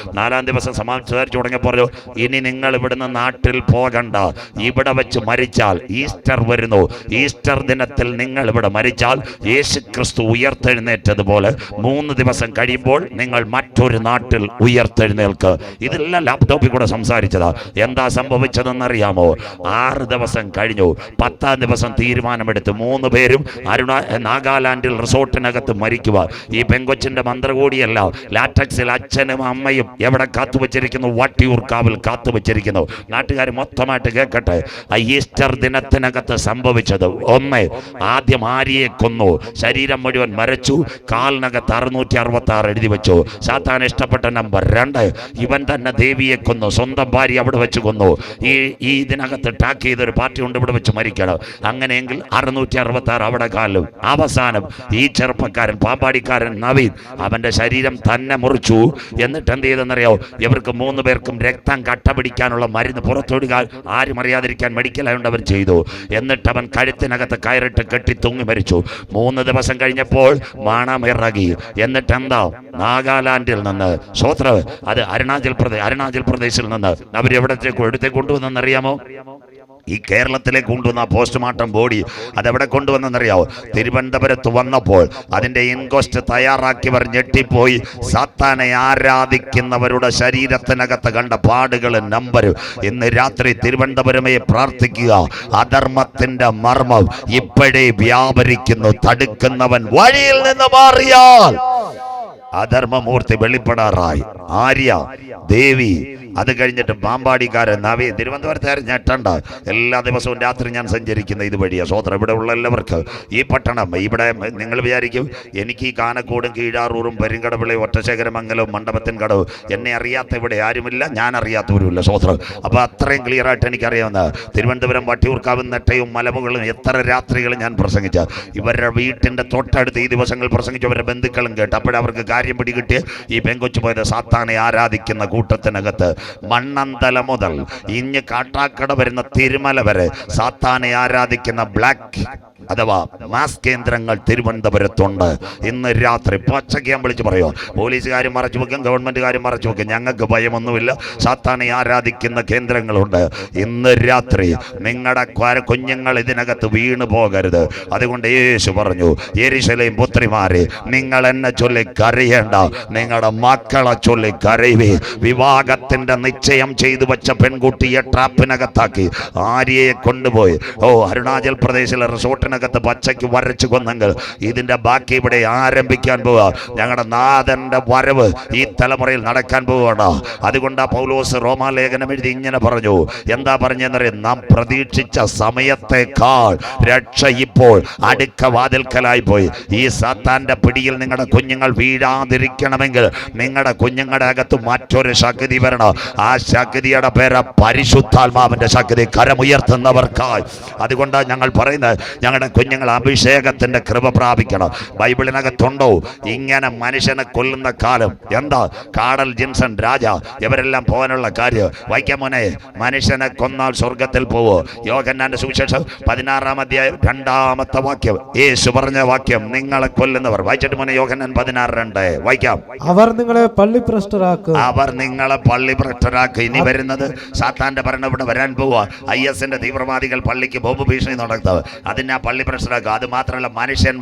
A: ദിവസം സംസാരിച്ചു തുടങ്ങിയപ്പോൾ പറഞ്ഞു, ഇനി നിങ്ങൾ ഇവിടുന്ന് നാട്ടിൽ പോകണ്ട, ഇവിടെ വെച്ച് മരിച്ചാൽ ഈസ്റ്റർ വരുന്നു, ഈസ്റ്റർ ദിനത്തിൽ നിങ്ങൾ ഇവിടെ മരിച്ചാൽ യേശു ക്രിസ്തു ഉയർത്തെഴുന്നേറ്റതുപോലെ 3 ദിവസം കഴിയുമ്പോൾ നിങ്ങൾ മറ്റൊരു നാട്ടിൽ ഉയർത്തെഴുന്നേൽക്ക്. ഇതെല്ലാം ലാപ്ടോപ്പിൽ കൂടെ സംസാരിച്ചതാ. എന്താ സംഭവിച്ചതെന്നറിയാമോ? 6 ദിവസം കഴിഞ്ഞു. 10-ാം ദിവസം തീരുമാനമെടുത്ത് 3 പേരും നാഗാലാൻഡിൽ റിസോർട്ടിനകത്ത് മരിക്കുക. ഈ പെങ്കൊച്ചിന്റെ മന്ത്രകൂടിയല്ല, ലാറ്റക്സിൽ അച്ഛനും അമ്മയും എവിടെ കാത്തുവച്ചിരിക്കുന്നു? വട്ടിയൂർക്കാവിൽ കാത്തുവച്ചിരിക്കുന്നു. നാട്ടുകാർ മൊത്തമായിട്ട് കേൾക്കട്ടെ. ഈസ്റ്റർ ദിനത്തിനകത്ത് സംഭവിച്ചത് 1, ആദ്യം ആര്യയെ കൊന്നു, ശരീരം മുഴുവൻ മരച്ചു, കാലിനകത്ത് 666 എഴുതി വെച്ചു. സാത്താൻ ഇഷ്ടപ്പെട്ട നമ്പർ 2, ഇവൻ തന്നെ ദേവിയെ കൊന്നു, സ്വന്തം ഭാര്യ അവിടെ വെച്ച് കൊന്നു. ഈ ഇതിനകത്ത് ടാക്ക് ചെയ്തൊരു പാർട്ടി ഉണ്ട്, ഇവിടെ വെച്ച് മരിക്കണം. അങ്ങനെയെങ്കിൽ 666 അവിടെ കാലും. അവസാനം ഈ ചെറുപ്പക്കാരൻ, പാമ്പാടിക്കാരൻ നവീൻ, അവന്റെ ശരീരം തന്നെ മുറിച്ചു. എന്നിട്ട് എന്ത് ചെയ്തെന്നറിയോ? ഇവർക്ക് 3 പേർക്കും രക്തം കട്ട പിടിക്കാനുള്ള മരുന്ന് പുറത്തൊടുക്കാൻ ആരും അറിയാതിരിക്കാൻ മെഡിക്കലായതുകൊണ്ട് അവർ ചെയ്തു. എന്നിട്ട് അവൻ കഴുത്തിനകത്ത് കയറിട്ട് കെട്ടി തൂങ്ങി മരിച്ചു. 3 ദിവസം കഴിഞ്ഞപ്പോൾ മണമിറങ്ങി. എന്നിട്ട് എന്താ? നാഗാലാൻഡിൽ നിന്ന് അത് അരുണാചൽ പ്രദേശിൽ നിന്ന് അവരെവിടത്തേക്ക് കൊണ്ടുവന്നെന്നറിയാമോ? ഈ കേരളത്തിലേക്ക് കൊണ്ടുവന്ന പോസ്റ്റ്മോർട്ടം ബോഡി അതെവിടെ കൊണ്ടുവന്നെന്നറിയാവോ? തിരുവനന്തപുരത്ത് വന്നപ്പോൾ അതിൻ്റെ ഇൻക്വസ്റ്റ് തയ്യാറാക്കിയവർ ഞെട്ടിപ്പോയി. സാത്താനെ ആരാധിക്കുന്നവരുടെ ശരീരത്തിനകത്ത് കണ്ട പാടുകളും നമ്പരും. ഇന്ന് രാത്രി തിരുവനന്തപുരമേ പ്രാർത്ഥിക്കുക. അധർമ്മത്തിന്റെ മർമ്മം ഇപ്പോഴേ വ്യാപരിക്കുന്നു. തടുക്കുന്നവൻ വഴിയിൽ നിന്ന് മാറിയാൽ അധർമ്മമൂർത്തി വെളിപ്പെടാറായി. ആര്യ, ദേവി, അത് കഴിഞ്ഞിട്ട് പാമ്പാടിക്കാരൻ നവീൻ. തിരുവനന്തപുരത്തുകാരൻ ഞെട്ടണ്ട, എല്ലാ ദിവസവും രാത്രി ഞാൻ സഞ്ചരിക്കുന്ന ഇതുവഴിയാ. സ്വോത്രം ഇവിടെ ഉള്ള എല്ലാവർക്കും ഈ പട്ടണം, ഇവിടെ നിങ്ങൾ വിചാരിക്കും എനിക്ക് ഈ കാനക്കോടും കീഴാറൂറും പെരുങ്കടവിളയും ഒറ്റശേഖരമംഗലവും മണ്ഡപത്തിൻ കടവ് എന്നെ അറിയാത്ത ഇവിടെ ആരുമില്ല, ഞാൻ അറിയാത്തവരുമില്ല. സ്വോത്രം. അപ്പോൾ അത്രയും ക്ലിയർ ആയിട്ട് എനിക്കറിയാവുന്ന തിരുവനന്തപുരം വട്ടിയൂർക്കാവും നെട്ടയും മലമുകളും എത്ര രാത്രികളും ഞാൻ പ്രസംഗിച്ച. ഇവരുടെ വീട്ടിൻ്റെ തൊട്ടടുത്ത് ഈ ദിവസങ്ങൾ പ്രസംഗിച്ചവരുടെ ബന്ധുക്കളും കേട്ട്. അപ്പോഴവർക്ക് കാര്യം പിടികിട്ടി. ഈ പെങ്കൊച്ചു പോയത് സാത്താനെ ആരാധിക്കുന്ന കൂട്ടത്തിനകത്ത്. മണ്ണന്തല മുതൽ ഇഞ്ഞ് കാട്ടാക്കട വരുന്ന തിരുമല വരെ സാത്താനെ ആരാധിക്കുന്ന ബ്ലാക്ക് അഥവാ മാസ് കേന്ദ്രങ്ങൾ തിരുവനന്തപുരത്തുണ്ട്. ഇന്ന് രാത്രി പച്ചയ്ക്ക് ഞാൻ വിളിച്ച് പറയുമോ? പോലീസുകാരും മറച്ചു വെക്കും, ഗവൺമെൻറ്റുകാരും മറച്ചു വെക്കും. ഞങ്ങൾക്ക് ഭയമൊന്നുമില്ല. സാത്താനെ ആരാധിക്കുന്ന കേന്ദ്രങ്ങളുണ്ട്. ഇന്ന് രാത്രി നിങ്ങളുടെ കുഞ്ഞുങ്ങൾ ഇതിനകത്ത് വീണു പോകരുത്. അതുകൊണ്ട് യേശു പറഞ്ഞു, യെരൂശലേം പുത്രിമാരെ, നിങ്ങൾ എന്നെ ചൊല്ലി കരയേണ്ട, നിങ്ങളുടെ മക്കളെ ചൊല്ലി കരയുവേ. വിവാഹത്തിന്റെ നിശ്ചയം ചെയ്തു വെച്ച പെൺകുട്ടിയെ ട്രാപ്പിനകത്താക്കി ആര്യയെ കൊണ്ടുപോയി അരുണാചൽ പ്രദേശിലെ റിസോർട്ടിനകത്ത് പച്ചയ്ക്ക് വരച്ചു കൊന്നെങ്കിൽ ഇതിന്റെ ബാക്കി ഇവിടെ ആരംഭിക്കാൻ പോവുക. ഞങ്ങളുടെ നാഥന്റെ വരവ് ഈ തലമുറയിൽ നടക്കാൻ പോവുകയാണ്. അതുകൊണ്ട് പൗലോസ് റോമാലേഖനം എഴുതി ഇങ്ങനെ പറഞ്ഞു. എന്താ പറഞ്ഞെന്നറിയാം? നാം പ്രതീക്ഷിച്ച സമയത്തേക്കാൾ രക്ഷ ഇപ്പോൾ അടുക്ക വാതിൽക്കലായി പോയി. ഈ സാത്താന്റെ പിടിയിൽ നിങ്ങളുടെ കുഞ്ഞുങ്ങൾ വീഴാതിരിക്കണമെങ്കിൽ നിങ്ങളുടെ കുഞ്ഞുങ്ങളുടെ അകത്ത് മറ്റൊരു ശക്തി വരണം. ആ ശക്തിയുടെ പേര് പരിശുദ്ധാത്മാവിന്റെ ശക്തി, കരമുയർത്തുന്നവർക്കായി. അതുകൊണ്ടാണ് ഞങ്ങൾ പറയുന്നത്, ഞങ്ങളുടെ കുഞ്ഞുങ്ങൾ അഭിഷേകത്തിന്റെ കൃപ പ്രാപിക്കണം. ബൈബിളിനകത്തുണ്ടോ ഇങ്ങനെ മനുഷ്യനെ കൊല്ലുന്ന കാലം? എന്താ? കാടൽ ജിൻസൺ രാജ ഇവരെല്ലാം പോകാനുള്ള കാര്യം. വായിക്കാൻ മോനെ, മനുഷ്യനെ കൊന്നാൽ സ്വർഗത്തിൽ പോവോ? യോഹന്നാന്റെ സുവിശേഷം 16-ാം അധ്യായം 2-ാമത്തെ വാക്യം, യേശു പറഞ്ഞ വാക്യം, നിങ്ങളെ കൊല്ലുന്നവർ. വായിച്ചിട്ട് മോനെ, യോഹന്നാൻ 16:2 വായിക്കാം.
B: അവർ നിങ്ങളെ പള്ളിഭ്രഷ്ടരാക്കും. ഇനി വരുന്നത് സാത്താന്റെ ഭരണം ഇവിടെ വരാൻ പോവുക. IS-ന്റെ തീവ്രവാദികൾ പള്ളിക്ക് ബോംബ് ഭീഷണി നടത്തുക. അതിന്
A: പള്ളി പ്രശ്നമാക്കുക. അത് മാത്രമല്ല,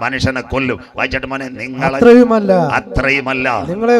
A: മനുഷ്യനെ കൊല്ലും. വായിച്ചിട്ട് മോനെ, നിങ്ങളെ അത്രയുമല്ല
B: നിങ്ങളെ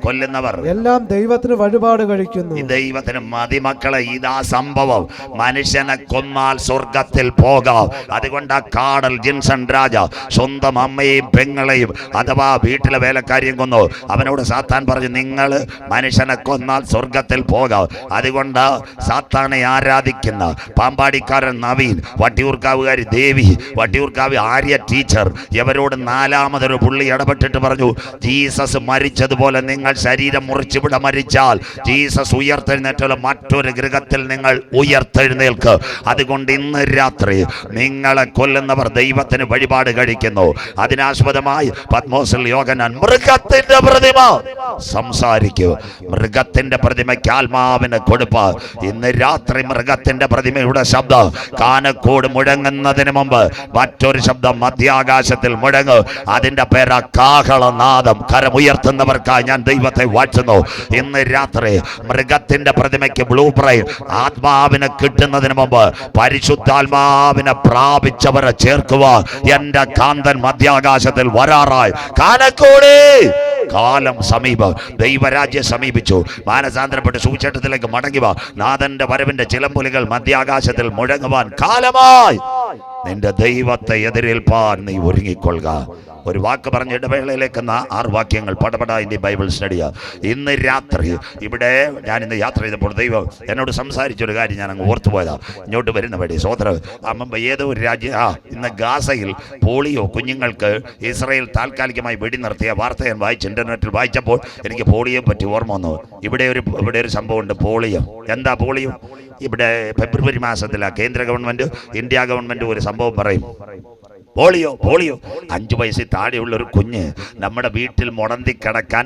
B: കൊല്ലുന്നവർ
A: എല്ലാം
B: ദൈവത്തിന് വഴിപാട് കഴിക്കുന്നു.
A: ഈ ദൈവത്തിന് മതിമക്കളെ, ഇതാ സംഭവം. മനുഷ്യനെ കൊന്നാൽ സ്വർഗത്തിൽ പോകാം. അതുകൊണ്ട് ആ കാടൽ ജിൻസൺ രാജ സ്വന്തം അമ്മയെയും പെങ്ങളെയും അഥവാ വീട്ടിലെ വേലക്കാരിയും കൊന്നു. അവനോട് സാത്താൻ പറഞ്ഞു, നിങ്ങൾ മനുഷ്യനെ കൊന്നാൽ സ്വർഗത്തിൽ പോകാം. അതുകൊണ്ട് സാത്താനെ ആരാധിക്കുന്ന പാമ്പാടിക്കാരൻ നവീൻ, വട്ടിയൂർക്കാവുകാരി ദേവി, വട്ടിയൂർക്കാവ് ആര്യ ടീച്ചർ, ഇവരോട് നാലാമതൊരു പുള്ളി ഇടപെട്ടിട്ട് പറഞ്ഞു, ജീസസ് മരിച്ചതുപോലെ നിങ്ങൾ ശരീരം മുറിച്ചിവിടെ മരിച്ചാൽ ജീസസ് ഉയർത്തെഴുന്നേറ്റുള്ള മറ്റൊരു ഗൃഹത്തിൽ നിങ്ങൾ ഉയർത്തെഴുന്നേൽക്ക്. അതുകൊണ്ട് ഇന്ന് രാത്രി നിങ്ങളെ കൊല്ലുന്നവർ ദൈവത്തിന് വഴിപാട് കഴിക്കുന്നു. അതിനാസ്പദമായി പത്മോസിൽ യോഹന്നാൻ മൃഗത്തിന്റെ പ്രതിമ സംസാരിക്കൂ. മൃഗത്തിന്റെ പ്രതിമയ്ക്ക് ആത്മാവിന് കൊടുപ്പ. ഇന്ന് രാത്രി മൃഗത്തിന്റെ പ്രതിമയുടെ ശബ്ദം കാനക്കോട് മുഴങ്ങുന്നതിന് മുമ്പ് മറ്റൊരു ശബ്ദം മധ്യാകാശത്തിൽ മുഴങ്ങും. അതിന്റെ പേരാ കാഹളനാദം. കരമുയർത്തുന്നവർക്കായി ഞാൻ ദൈവത്തെ വാഴ്ത്തുന്നു. ഇന്ന് രാത്രി മൃഗത്തിന്റെ പ്രതിമയ്ക്ക് ബ്ലൂ പ്രൈറ്റ് ആത്മാവിന് കിട്ടുന്നതിന് മുമ്പ് പരിശുദ്ധാത്മാവിനെ പ്രാപിച്ചവരെ ചേർക്കുക. എന്റെ കാന്തൻ മധ്യാകാശത്തിൽ വരാറായി. കാനക്കോട് കാലം സമീപം, ദൈവരാജ്യം സമീപിച്ചു. മാനസാന്തരപ്പെട്ട് സുവിശേഷത്തിലേക്ക് മടങ്ങുക. നാഥന്റെ വരവിന്റെ ചിലമ്പുലികൾ മധ്യാകാശത്തിൽ മുഴങ്ങുവാൻ കാലമായി. നിന്റെ ദൈവത്തെ എതിരേൽപ്പാൻ നീ ഒരുങ്ങിക്കൊള്ളുക. ഒരു വാക്ക് പറഞ്ഞ ഇടവേളയിലേക്ക് 6 വാക്യങ്ങൾ പടപട ഇന്ത്യ ബൈബിൾ സ്റ്റഡിയാ. ഇന്ന് രാത്രി ഇവിടെ ഞാൻ ഇന്ന് യാത്ര ചെയ്തപ്പോൾ ദൈവം എന്നോട് സംസാരിച്ചൊരു കാര്യം ഞാൻ അങ്ങ് ഓർത്തുപോയതാ. ഇങ്ങോട്ട് വരുന്ന വഴി സോദര അമ്മ ഏതോ ഒരു ഇന്ന് ഗാസയിൽ പോളിയോ കുഞ്ഞുങ്ങൾക്ക് ഇസ്രായേൽ താൽക്കാലികമായി വെടി നിർത്തിയ വാർത്ത ഞാൻ ഇന്റർനെറ്റിൽ വായിച്ചപ്പോൾ എനിക്ക് പോളിയോ പറ്റി ഓർമ്മ വന്നു. ഇവിടെ ഒരു സംഭവമുണ്ട്. പോളിയോ എന്താ? പോളിയോ ഇവിടെ ഫെബ്രുവരി മാസത്തിലാണ് കേന്ദ്ര ഗവൺമെന്റ്, ഇന്ത്യ ഗവൺമെന്റ് ഒരു സംഭവം പറയും. പോളിയോ 5 വയസ്സിൽ താഴെയുള്ള ഒരു കുഞ്ഞ് നമ്മുടെ വീട്ടിൽ മുടന്തി കിടക്കാൻ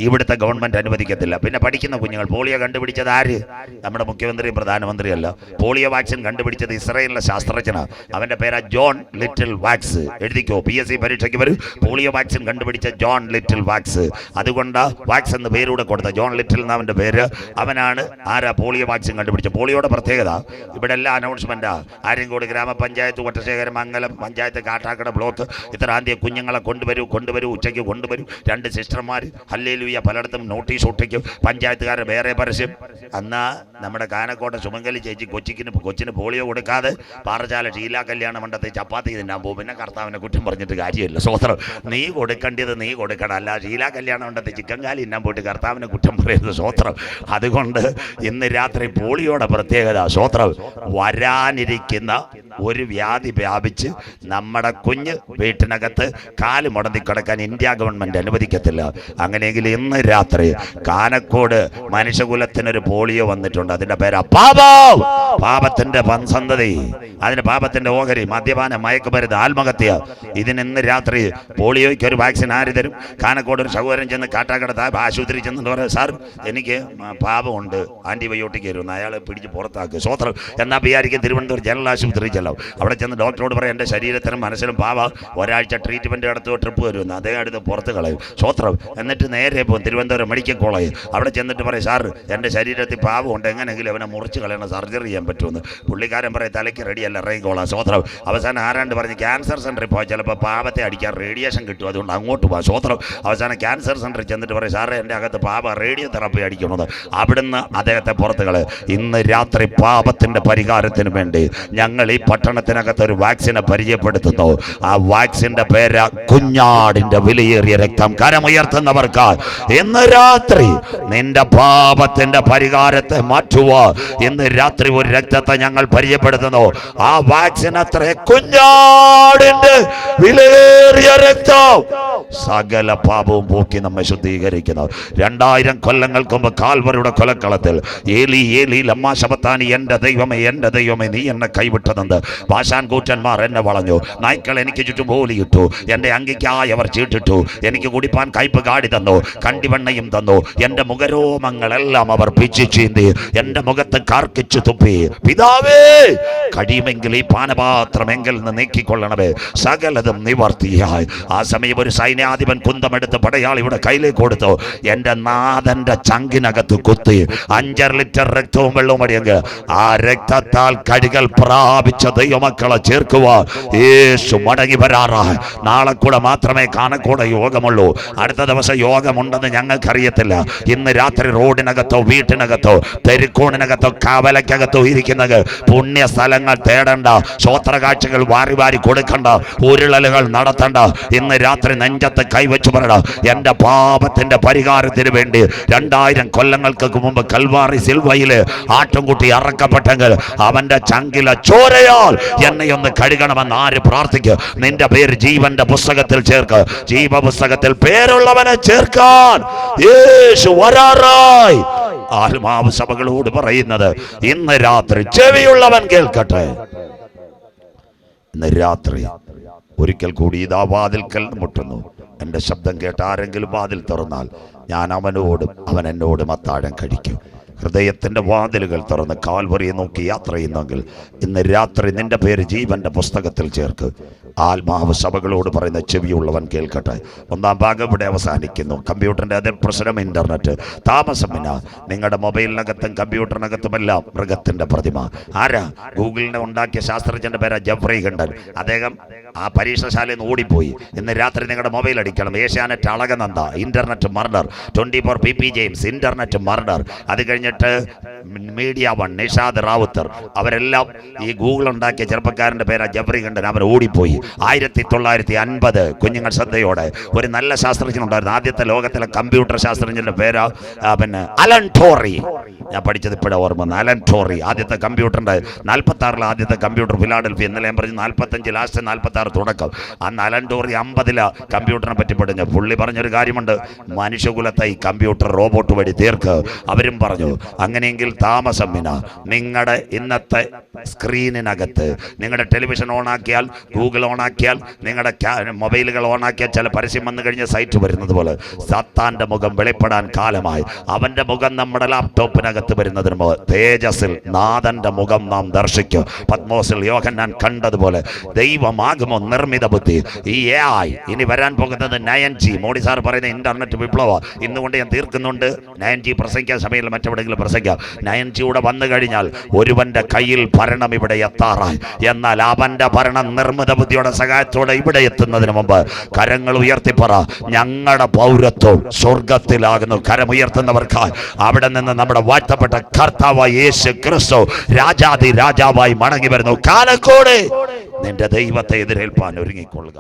A: ഇവിടുത്തെ ഗവൺമെന്റ് അനുവദിക്കത്തില്ല. പിന്നെ പഠിക്കുന്ന കുഞ്ഞുങ്ങൾ. പോളിയോ കണ്ടുപിടിച്ചത് ആര്? നമ്മുടെ മുഖ്യമന്ത്രി, പ്രധാനമന്ത്രിയല്ല. പോളിയോ വാക്സിൻ കണ്ടുപിടിച്ചത് ഇസ്രായേലിലെ ശാസ്ത്രജ്ഞനാണ്. അവന്റെ പേരാ ജോൺ ലിറ്റിൽ വാക്സ്. എഴുതിക്കോ, PSC പരീക്ഷയ്ക്ക് വരും. പോളിയോ വാക്സിൻ കണ്ടുപിടിച്ച ജോൺ ലിറ്റിൽ വാക്സ്. അതുകൊണ്ട് വാക്സ് എന്ന് പേരൂടെ കൊടുത്ത ജോൺ ലിറ്റിൽ എന്നവന്റെ പേര്. അവനാണ് ആരാ പോളിയോ വാക്സിൻ കണ്ടുപിടിച്ച. പോളിയോയുടെ പ്രത്യേകത ഇവിടെ എല്ലാ അനൗൺസ്മെന്റാ. ആര്യങ്കോട് ഗ്രാമപഞ്ചായത്ത്, ഒറ്റശേഖരം, മംഗലം പഞ്ചായത്ത്, കാട്ടാക്കട ബ്ലോക്ക്, ഇത്രാന്തിയ കുഞ്ഞുങ്ങളെ കൊണ്ടുവരൂ, ഉച്ചയ്ക്ക് കൊണ്ടുവരൂ. 2 സിസ്റ്റർമാർ ഹല്ലേലൂയ പലയിടത്തും നോട്ടീസ് ഒട്ടിക്കും. പഞ്ചായത്തുകാരെ വേറെ പരസ്യം. അന്നാ നമ്മുടെ കാനക്കോട്ടെ സുമംഗലി ചേച്ചി കൊച്ചിന് പോളിയോ കൊടുക്കാതെ പാറശാല ഷീല കല്യാണ മണ്ഡലത്തിൽ ചപ്പാത്തി തിന്നാൻ പോകും. പിന്നെ കർത്താവിനെ കുറ്റം പറഞ്ഞിട്ട് കാര്യമില്ല. സ്വോത്രം, നീ കൊടുക്കേണ്ടത് നീ കൊടുക്കണം. അല്ല ഷീല കല്യാണ മണ്ഡലത്തിൽ ചിക്കൻ കാലി തിന്നാൻ പോയിട്ട് കർത്താവിനെ കുറ്റം പറയുന്നത്. സ്വോത്രം. അതുകൊണ്ട് ഇന്ന് രാത്രി പോളിയോയുടെ പ്രത്യേകത സ്വോത്രം, വരാനിരിക്കുന്ന ഒരു വ്യാധി വ്യാപിച്ച് നമ്മുടെ കുഞ്ഞ് വീട്ടിനകത്ത് കാല് മുടന്തി കിടക്കാൻ ഇന്ത്യ ഗവൺമെന്റ് അനുവദിക്കത്തില്ല. അങ്ങനെയെങ്കിൽ ഇന്ന് രാത്രി കാനക്കോട് മനുഷ്യകുലത്തിനൊരു പോളിയോ വന്നിട്ടുണ്ട്. അതിന്റെ പേരാ പാപം. പാപത്തിന്റെ സന്തതി, അതിന് പാപത്തിന്റെ ഓഹരി, മദ്യപാന, മയക്കുമരുന്ന്, ആത്മഹത്യ. ഇതിന് ഇന്ന് രാത്രി പോളിയോയ്ക്ക് ഒരു വാക്സിൻ ആര് തരും? കാനക്കോട് ഒരു സഹോദരൻ ചെന്ന് കാട്ടാക്കട ആശുപത്രി ചെന്നിട്ട് പറയാം, സാർ എനിക്ക് പാപമുണ്ട്, ആന്റിബയോട്ടിക് തരുമെന്ന്. അയാളെ പിടിച്ച് പുറത്താക്കുക. സ്വോത്രം. എന്നാ വിചാരിക്കും തിരുവനന്തപുരം ജനറൽ ആശുപത്രി ചെല്ലാം. അവിടെ ചെന്ന് ഡോക്ടറോട് പറയാം, എൻ്റെ ശരീരത്തിനും മനസ്സിലും പാവ, ഒരാഴ്ച ട്രീറ്റ്മെന്റ് നടത്തുക, ട്രിപ്പ് വരുമെന്ന്. അദ്ദേഹം അടുത്ത് പുറത്ത് കളയും. സ്വോത്രം. എന്നിട്ട് നേരെ പോകും തിരുവനന്തപുരം മെഡിക്കൽ കോളേജ്. അവിടെ ചെന്നിട്ട് പറയും, സാർ എൻ്റെ ശരീരത്തിൽ പാവമുണ്ട്, എങ്ങനെയെങ്കിലും അവനെ മുറിച്ച് കളയണം, സർജറി ചെയ്യാൻ പറ്റുമെന്ന്. പുള്ളിക്കാരൻ പറയും, തലയ്ക്ക് റെഡിയല്ല, ഇറങ്ങിക്കോളാം. സ്വോത്രം. അവസാനം ആരാണ്ട് പറഞ്ഞ് ക്യാൻസർ സെന്ററിൽ പോയി ചിലപ്പോൾ പാവത്തെ അടിക്കാൻ റേഡിയേഷൻ കിട്ടും, അതുകൊണ്ട് അങ്ങോട്ട് പോകാം. സ്വോത്രം. അവസാനം ക്യാൻസർ സെന്ററിൽ ചെന്നിട്ട് പറയും, സാറേ എൻ്റെ അകത്ത് പാവ റേഡിയോ തെറാപ്പി അടിക്കണമെന്ന്. അവിടുന്ന് അദ്ദേഹത്തെ പുറത്ത് കളയും. ഇന്ന് രാത്രി പാപത്തിന്റെ പരിഹാരത്തിന് വേണ്ടി ഞങ്ങൾ ഈ പട്ടണത്തിനകത്ത് ഒരു വാക്സിനെ പരിചയപ്പെടുത്തുന്നു. ആ വാക്സിന്റെ പേര് കുഞ്ഞാടിന്റെ വിലയേറിയ രക്തം. കരമുയർത്തുന്നവർക്ക് ഇന്ന് രാത്രി നിന്റെ പാപത്തിന്റെ പരിഹാരത്തെ മാറ്റുക. ഇന്ന് രാത്രി ഒരു രക്തത്തെ ഞങ്ങൾ പരിചയപ്പെടുത്തുന്നു. ആ വാക്സിൻ അത്ര കുഞ്ഞാടിന്റെ വിലയേറിയ രക്തം സകല പാപവും പോക്കി നമ്മെ ശുദ്ധീകരിക്കുന്നു. 2000 കൊല്ലങ്ങൾക്ക് മുമ്പ് കാൽവറിയുടെ കൊലക്കളത്തിൽ ഏലി ഏലി ലമ്മാ ശബത്താനി, എൻ്റെ ദൈവമേ നീ എന്നെ കൈവിട്ടതെന്ന് ഭാഷാൻ കൂറ്റന്മാർ എന്നെ വളഞ്ഞു. നായ്ക്കൾ എനിക്ക് ചുറ്റും പോലിയിട്ടു. എൻ്റെ അങ്കിക്കായി അവർ ചീട്ടിട്ടു. എനിക്ക് കുടിപ്പാൻ കയ്പ് കാടി തന്നു, കണ്ടിവെണ്ണയും തന്നു. എൻ്റെ മുഖരോമങ്ങളെല്ലാം അവർ പിച്ചു ചീന്തി എൻ്റെ മുഖത്ത് കാർക്കിച്ചു തുപ്പി. പിതാവേ, കഴിയുമെങ്കിൽ ഈ പാനപാത്രമെങ്കിൽ നിന്ന് നീക്കിക്കൊള്ളണമേ. സകലതും നിവർത്തിയായി. ആ സമയം ഒരു സൈന്യാധിപൻ കുന്തമെടുത്ത് പടയാളിയുടെ കയ്യിലേക്ക് കൊടുത്തു. എൻ്റെ നാഥന്റെ ചങ്കിനകത്ത് കുത്തി 5 ലിറ്റർ രക്തവും വെള്ളവും അടിയെങ്കിൽ ആ രക്തത്താൽ കടികൾ പ്രാപിച്ച ദൈവമക്കളെ ചേർക്കുവാൻ യേശു മടങ്ങി വരാറായി. നാളെ കൂടെ മാത്രമേ കാനക്കൂടെ യോഗമുള്ളൂ. അടുത്ത ദിവസം യോഗമുണ്ടെന്ന് ഞങ്ങൾക്കറിയത്തില്ല. ഇന്ന് രാത്രി റോഡിനകത്തോ വീട്ടിനകത്തോ തെരുക്കോണിനകത്തോ കവലക്കകത്തോ ഇരിക്കുന്നത് പുണ്യ സ്ഥലങ്ങൾ തേടണ്ട, സ്വോത്രകാഴ്ചകൾ വാരി വാരി കൊടുക്കണ്ട, ഉരുളലുകൾ നടത്തണ്ട. ഇന്ന് രാത്രി നെഞ്ചത്ത് കൈവച്ചു പറയണം, എൻ്റെ പാപത്തിന്റെ പരിഹാരത്തിന് വേണ്ടി 2000 കൊല്ലങ്ങൾക്ക് മുമ്പ് കൽവാറി സിൽവയില് ആട്ടുംകുട്ടി അറക്കപ്പെട്ടെങ്കിൽ അവന്റെ ചങ്കിലെ ചോരയാൽ എന്നെ ഒന്ന് കഴുകണമെന്ന് ആര് പ്രാർത്ഥിക്കുക? നിന്റെ പേര് ജീവന്റെ പുസ്തകത്തിൽ ചേർക്ക്. ജീവപുസ്തകത്തിൽ പേരുള്ളവനെ ചേർക്കാൻ യേശു വരാറായി. ആത്മാവ് സഭകളോട് പറയുന്നത്, ഇന്ന് രാത്രി ചെവിയുള്ളവൻ കേൾക്കട്ടെ. ഇന്ന് രാത്രി ഒരിക്കൽ കൂടി ഇതാ വാതിൽക്കൽ മുട്ടുന്നു. എൻ്റെ ശബ്ദം കേട്ട് ആരെങ്കിലും വാതിൽ തുറന്നാൽ ഞാൻ അവനോടും അവൻ എന്നോടും അത്താഴം കഴിക്കും. ഹൃദയത്തിൻ്റെ വാതിലുകൾ തുറന്ന് കാൽവറിയെ നോക്കി യാത്ര ചെയ്യുന്നെങ്കിൽ ഇന്ന് രാത്രി നിന്റെ പേര് ജീവന്റെ പുസ്തകത്തിൽ ചേർക്ക്. ആത്മാവ് സഭകളോട് പറയുന്ന ചെവിയുള്ളവൻ കേൾക്കട്ടെ. 1-ാം ഭാഗം ഇവിടെ അവസാനിക്കുന്നു. കമ്പ്യൂട്ടറിൻ്റെ അതിൽ പ്രശ്നം ഇൻ്റർനെറ്റ്. താമസമില്ല. നിങ്ങളുടെ മൊബൈലിനകത്തും കമ്പ്യൂട്ടറിനകത്തുമെല്ലാം മൃഗത്തിൻ്റെ പ്രതിമ. ആരാ? ഗൂഗിളിനെ ഉണ്ടാക്കിയ ശാസ്ത്രജ്ഞൻ്റെ പേരാ ജെഫ്രി ഹിണ്ടൻ. അദ്ദേഹം ആ പരീക്ഷണശാലയിൽ നിന്ന് ഓടിപ്പോയി. ഇന്ന് രാത്രി നിങ്ങളുടെ മൊബൈൽ അടിക്കണം. Asianet Alakananda, internet murder. 24 PP James, internet murder. അത് കഴിഞ്ഞിട്ട് മീഡിയ വൺ, നിഷാദ് റാവുത്തർ, അവരെല്ലാം ഈ ഗൂഗിൾ ഉണ്ടാക്കിയ ചെറുപ്പക്കാരൻ്റെ പേരാ ജെഫ്രി ഹിണ്ടൻ. അവർ ഓടിപ്പോയി. 1950 കുഞ്ഞുങ്ങൾ ശ്രദ്ധയോടെ. ഒരു നല്ല ശാസ്ത്രജ്ഞൻ ഉണ്ടായിരുന്നു. ആദ്യത്തെ ലോകത്തിലെ കമ്പ്യൂട്ടർ ശാസ്ത്രജ്ഞന്റെ പേരാ അലൻ ടോറി. ഞാൻ പഠിച്ചത് ഇപ്പോഴാണ് ഓർമ്മ. അലൻ ടോറി ആദ്യത്തെ കമ്പ്യൂട്ടറിൻ്റെ 46 ആദ്യത്തെ കമ്പ്യൂട്ടർ ഫിലാഡൽഫിയ. ഇന്നലെ ഞാൻ പറഞ്ഞു 45 ലാസ്റ്റ് 46 തുടക്കം. അന്ന് അലൻ ടോറി 50 കമ്പ്യൂട്ടറിനെ പറ്റി പഠിഞ്ഞു. പുള്ളി പറഞ്ഞൊരു കാര്യമുണ്ട്, മനുഷ്യകുലത്തെ ഈ കമ്പ്യൂട്ടർ റോബോട്ട് വഴി തീർക്ക്. അവരും പറഞ്ഞു, അങ്ങനെയെങ്കിൽ താമസം വിന നിങ്ങളുടെ ഇന്നത്തെ സ്ക്രീനിനകത്ത് നിങ്ങളുടെ ടെലിവിഷൻ ഓണാക്കിയാൽ, ഗൂഗിൾ ഓണാക്കിയാൽ, നിങ്ങളുടെ മൊബൈലുകൾ ഓണാക്കിയാൽ ചില പരസ്യം വന്നു കഴിഞ്ഞ സൈറ്റ് വരുന്നത് പോലെ സാത്താന്റെ മുഖം വെളിപ്പെടാൻ കാലമായി. അവന്റെ മുഖം നമ്മുടെ ലാപ്ടോപ്പിനകത്ത് വരുന്നതിന് മുമ്പ് തേജസ്സിൽ നാഥന്റെ മുഖം നാം ദർശിക്കും. പത്മോസിൽ യോഹന്നാൻ കണ്ടതുപോലെ ദൈവമാകുമോ നിർമ്മിത ബുദ്ധി. ഈ AI ഇനി വരാൻ പോകുന്നത് 9G. മോഡി സാർ പറയുന്ന ഇന്റർനെറ്റ് വിപ്ലവ. ഇന്നുകൊണ്ട് ഞാൻ തീർക്കുന്നുണ്ട്. 9G പ്രസംഗിക്കാൻ സമയത്ത് മറ്റെവിടെയെങ്കിലും പ്രസംഗിക്കാം. 9G കൂടെ വന്നു കഴിഞ്ഞാൽ ഒരുവന്റെ കയ്യിൽ ഭരണം ഇവിടെ എത്താറായി. എന്നാൽ അവന്റെ ഭരണം നിർമ്മിത ബുദ്ധിയുടെ സഹായത്തോടെ ഇവിടെ എത്തുന്നതിന് മുമ്പ് കരങ്ങൾ ഉയർത്തിപ്പറ, ഞങ്ങളുടെ പൗരത്വം സ്വർഗത്തിലാകുന്നു. കരമുയർത്തുന്നവർക്കായി അവിടെ നിന്ന് നമ്മുടെ വാഴ്ത്തപ്പെട്ട കർത്താവായ യേശു ക്രിസ്തു രാജാതി രാജാവായി മടങ്ങി വരുന്നു. കാലക്കോട് നിന്റെ ദൈവത്തെ എതിരേൽപ്പാൻ ഒരുങ്ങിക്കൊള്ളുക.